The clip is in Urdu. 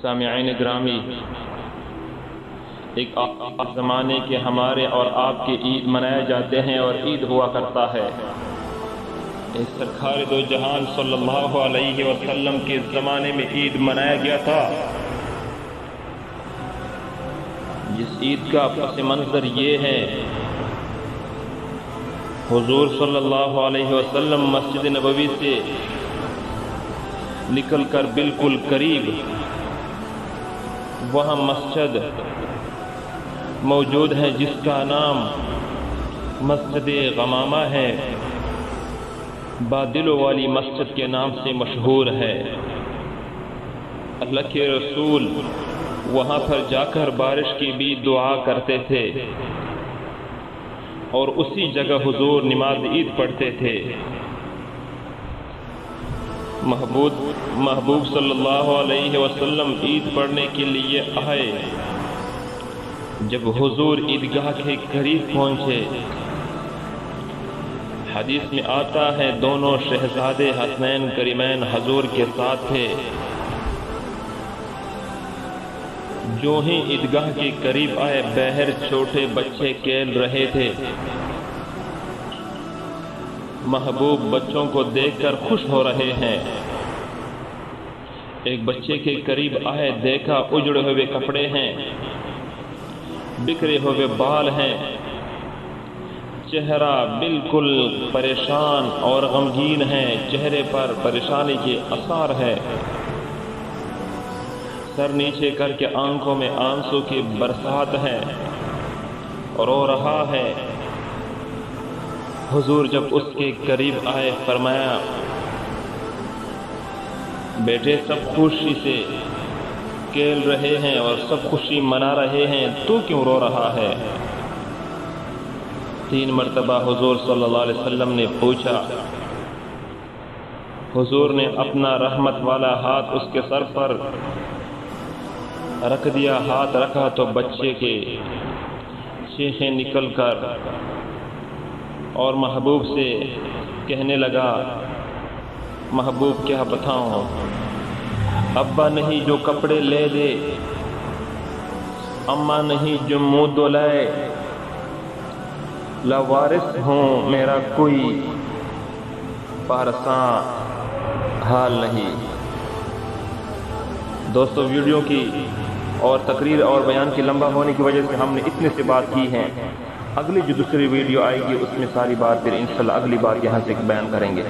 سامعین گرامی، ایک زمانے کے ہمارے اور آپ کے عید منائے جاتے ہیں اور عید ہوا کرتا ہے۔ اس سرکار دو جہان صلی اللہ علیہ وسلم کے زمانے میں عید منایا گیا تھا، جس عید کا پس منظر یہ ہے، حضور صلی اللہ علیہ وسلم مسجد نبوی سے نکل کر بالکل قریب وہاں مسجد موجود ہے جس کا نام مسجد غمامہ ہے، بادلوں والی مسجد کے نام سے مشہور ہے۔ اللہ کے رسول وہاں پر جا کر بارش کی بھی دعا کرتے تھے اور اسی جگہ حضور نماز عید پڑھتے تھے۔ محبوب صلی اللہ علیہ وسلم عید پڑھنے کے لیے آئے۔ جب حضور عیدگاہ کے قریب پہنچے، حدیث میں آتا ہے دونوں شہزادے حسنین کریمین حضور کے ساتھ تھے۔ جو ہی عیدگاہ کے قریب آئے، باہر چھوٹے بچے کھیل رہے تھے۔ محبوب بچوں کو دیکھ کر خوش ہو رہے ہیں۔ ایک بچے کے قریب آئے، دیکھا اجڑے ہوئے کپڑے ہیں، بکھرے ہوئے بال ہیں، چہرہ بالکل پریشان اور غمگین ہے، چہرے پر پریشانی کے آثار ہے، سر نیچے کر کے آنکھوں میں آنسو کی برسات ہے اور رو رہا ہے۔ حضور جب اس کے قریب آئے، فرمایا، بیٹے سب خوشی سے کھیل رہے ہیں اور سب خوشی منا رہے ہیں، تو کیوں رو رہا ہے؟ 3 مرتبہ حضور صلی اللہ علیہ وسلم نے پوچھا۔ حضور نے اپنا رحمت والا ہاتھ اس کے سر پر رکھ دیا۔ ہاتھ رکھا تو بچے کے چیخیں نکل کر اور محبوب سے کہنے لگا، محبوب کیا بتاؤں، ابا نہیں جو کپڑے لے دے، اماں نہیں جو منہ دھلائے، لاوارث ہوں میرا کوئی پارساں حال نہیں۔ دوستو، ویڈیو کی اور تقریر اور بیان کی لمبا ہونے کی وجہ سے ہم نے اتنے سے بات کی ہیں۔ اگلی جو دوسری ویڈیو آئے گی اس میں ساری بات پھر انشاءاللہ اگلی بار یہاں سے بیان کریں گے۔